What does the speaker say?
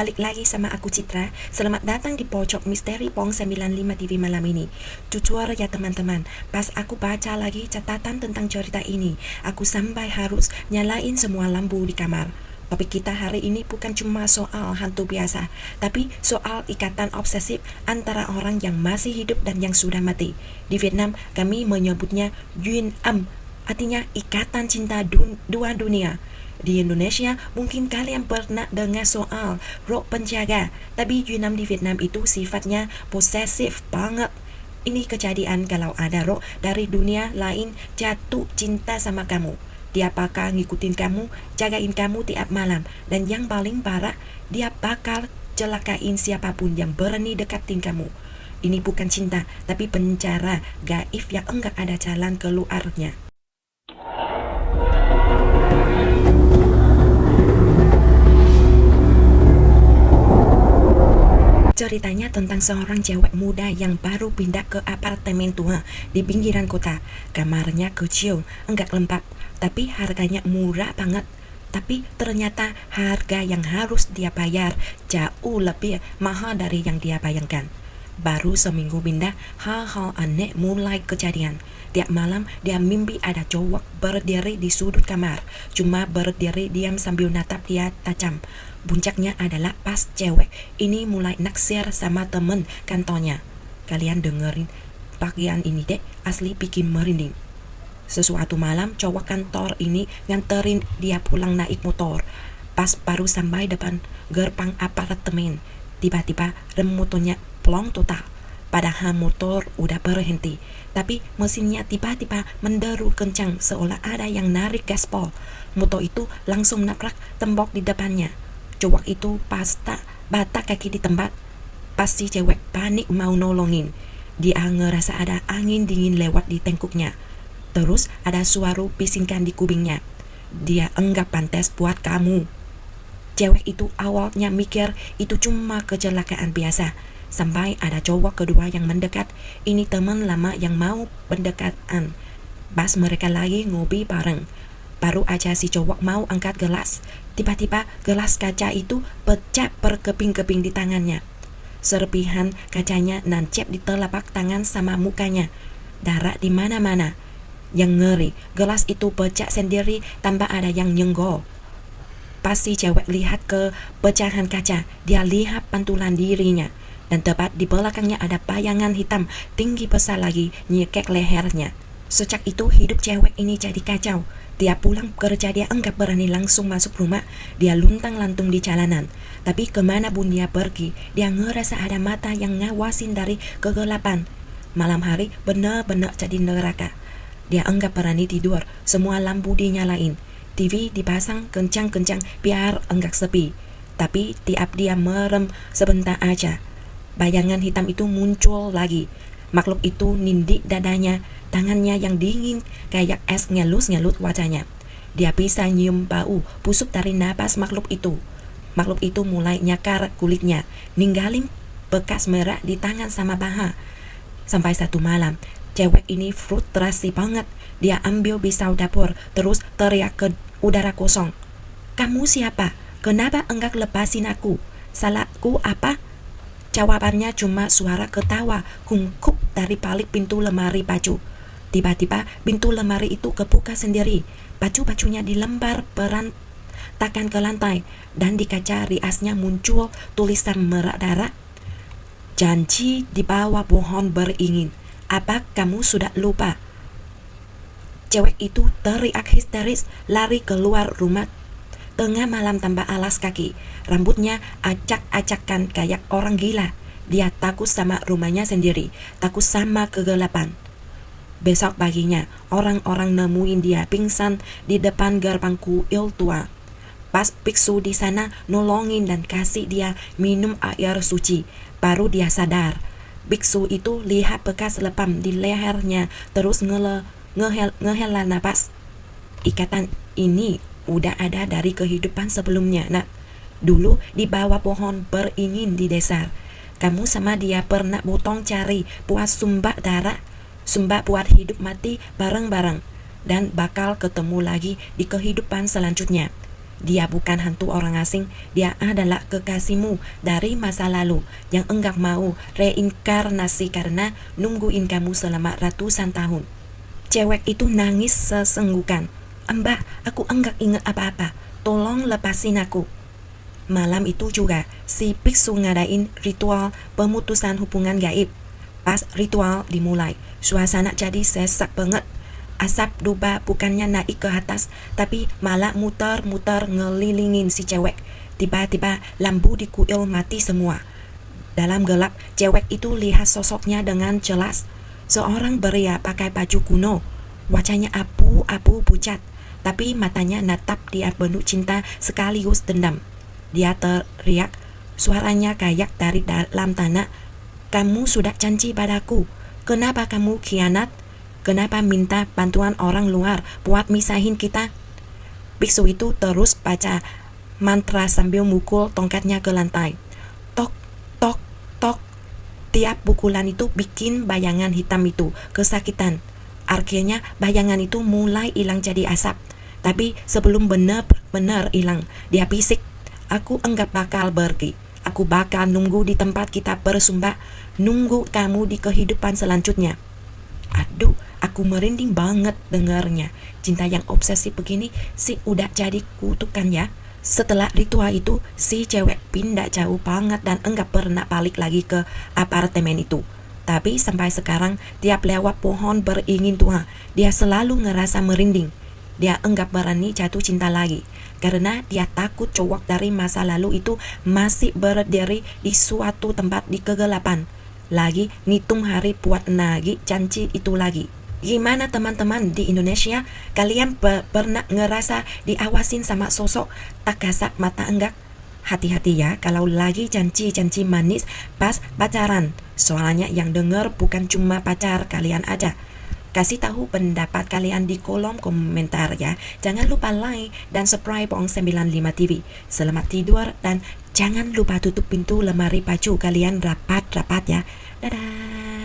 balik lagi sama aku Citra. Selamat datang di Pojok Misteri Pong 95 TV malam ini. Jujur ya teman-teman, pas aku baca lagi catatan tentang cerita ini, aku sampai harus nyalain semua lampu di kamar. Topik kita hari ini bukan cuma soal hantu biasa, tapi soal ikatan obsesif antara orang yang masih hidup dan yang sudah mati. Di Vietnam, kami menyebutnya Duyên Âm, artinya ikatan cinta dua dunia. Di Indonesia, mungkin kalian pernah dengar soal roh penjaga, tapi Duyên Âm di Vietnam itu sifatnya posesif banget. Ini kejadian kalau ada roh dari dunia lain jatuh cinta sama kamu. Dia bakal ngikutin kamu, jagain kamu tiap malam, dan yang paling parah, dia bakal celakain siapapun yang berani dekatin kamu. Ini bukan cinta, tapi penjara gaib yang enggak ada jalan keluarnya. Ceritanya tentang seorang cewek muda yang baru pindah ke apartemen tua di pinggiran kota. Kamarnya kecil, enggak lengkap, tapi harganya murah banget. Tapi ternyata harga yang harus dia bayar jauh lebih mahal dari yang dia bayangkan. Baru seminggu pindah, hal-hal aneh mulai kejadian. Tiap malam dia mimpi ada cowok berdiri di sudut kamar, cuma berdiri diam sambil natap dia tajam. Puncaknya adalah pas cewek ini mulai naksir sama temen kantornya. Kalian dengerin bagian ini deh, asli bikin merinding. Sesuatu malam cowok kantor ini nganterin dia pulang naik motor. Pas baru sampai depan gerbang apartemen, tiba-tiba rem motornya plong total. Padahal motor udah berhenti, tapi mesinnya tiba-tiba menderu kencang seolah ada yang narik gaspol. Motor itu langsung nabrak tembok di depannya. Cowok itu bata kaki di tempat. Pasti cewek panik mau nolongin. Dia ngerasa ada angin dingin lewat di tengkuknya. Terus ada suara bisikan di kupingnya. Dia enggak pantas buat kamu. Cewek itu awalnya mikir itu cuma kecelakaan biasa. Sampai ada cowok kedua yang mendekat. Ini teman lama yang mau pendekatan. Pas mereka lagi ngopi bareng, baru aja si cowok mau angkat gelas, tiba-tiba gelas kaca itu pecah berkeping-keping di tangannya. Serpihan kacanya nancep di telapak tangan sama mukanya. Darah di mana-mana. Yang ngeri, gelas itu pecah sendiri tanpa ada yang nyenggol. Pas si cewek lihat ke pecahan kaca, dia lihat pantulan dirinya. Dan tepat di belakangnya ada bayangan hitam tinggi besar lagi nyekek lehernya. Sejak itu hidup cewek ini jadi kacau. Dia pulang kerja dia enggak berani langsung masuk rumah. Dia luntang-lantung di jalanan. Tapi kemana pun dia pergi, dia ngerasa ada mata yang ngawasin dari kegelapan. Malam hari benar-benar jadi neraka. Dia enggak berani tidur, semua lampu dinyalain. TV dipasang kencang-kencang biar enggak sepi. Tapi tiap dia merem sebentar aja, bayangan hitam itu muncul lagi. Makhluk itu nindik dadanya, tangannya yang dingin kayak es ngelus-ngelut wajahnya. Dia bisa nyium bau busuk dari napas makhluk itu. Makhluk itu mulai nyakar kulitnya, ninggalin bekas merah di tangan sama paha. Sampai satu malam, cewek ini frustrasi banget. Dia ambil pisau dapur, terus teriak ke udara kosong. Kamu siapa? Kenapa enggak lepasin aku? Salahku apa? Jawabannya cuma suara ketawa hungkuk dari balik pintu lemari baju. Tiba-tiba pintu lemari itu kebuka sendiri. Baju-bajunya dilembar berantakan ke lantai, dan di kaca riasnya muncul tulisan merah darah. Janji di bawah pohon beringin. Apa kamu sudah lupa? Cewek itu teriak histeris, lari keluar rumah tengah malam tanpa alas kaki. Rambutnya acak-acakan kayak orang gila. Dia takut sama rumahnya sendiri, takut sama kegelapan. Besok paginya, orang-orang nemuin dia pingsan di depan gerbang kuil tua. Pas biksu di sana nolongin dan kasih dia minum air suci, baru dia sadar. Biksu itu lihat bekas lepam di lehernya, terus ngehela napas. Ikatan ini udah ada dari kehidupan sebelumnya, nak. Dulu di bawah pohon beringin di desa. Kamu sama dia pernah botong cari buat sumbak darah, sumbak buat hidup mati bareng-bareng, dan bakal ketemu lagi di kehidupan selanjutnya. Dia bukan hantu orang asing, dia adalah kekasihmu dari masa lalu yang enggak mau reinkarnasi karena nungguin kamu selama ratusan tahun. Cewek itu nangis sesenggukan. Mbak, aku enggak ingat apa-apa. Tolong lepasin aku. Malam itu juga, si biksu ngadain ritual pemutusan hubungan gaib. Pas ritual dimulai, suasana jadi sesak banget. Asap dupa bukannya naik ke atas, tapi malah muter-muter ngelilingin si cewek. Tiba-tiba lampu di kuil mati semua. Dalam gelap, cewek itu lihat sosoknya dengan jelas. Seorang pria pakai baju kuno. Wajahnya abu-abu pucat, tapi matanya natap dia penuh cinta sekaligus dendam. Dia teriak, suaranya kayak dari dalam tanah. Kamu sudah janji padaku. Kenapa kamu khianat? Kenapa minta bantuan orang luar buat misahin kita? Biksu itu terus baca mantra sambil mukul tongkatnya ke lantai. Tok, tok, tok. Tiap pukulan itu bikin bayangan hitam itu kesakitan. Akhirnya bayangan itu mulai hilang jadi asap. Tapi sebelum benar-benar hilang, dia bisik, aku enggak bakal pergi. Aku bakal nunggu di tempat kita bersumpah, nunggu kamu di kehidupan selanjutnya. Aduh, aku merinding banget dengarnya. Cinta yang obsesif begini sih udah jadi kutukan ya. Setelah ritual itu, si cewek pindah jauh banget dan enggak pernah balik lagi ke apartemen itu. Tapi sampai sekarang, tiap lewat pohon beringin tua, dia selalu ngerasa merinding. Dia enggak berani jatuh cinta lagi, karena dia takut cowok dari masa lalu itu masih berdiri di suatu tempat di kegelapan. Lagi ngitung hari buat nagih janji itu lagi. Gimana teman-teman di Indonesia? Kalian pernah ngerasa diawasin sama sosok tak kasat mata enggak? Hati-hati ya kalau lagi janji-janji manis pas pacaran. Soalnya yang denger bukan cuma pacar kalian aja. Kasih tahu pendapat kalian di kolom komentar ya. Jangan lupa like dan subscribe Bong 95 TV. Selamat tidur dan jangan lupa tutup pintu lemari baju kalian rapat-rapat ya. Dadah.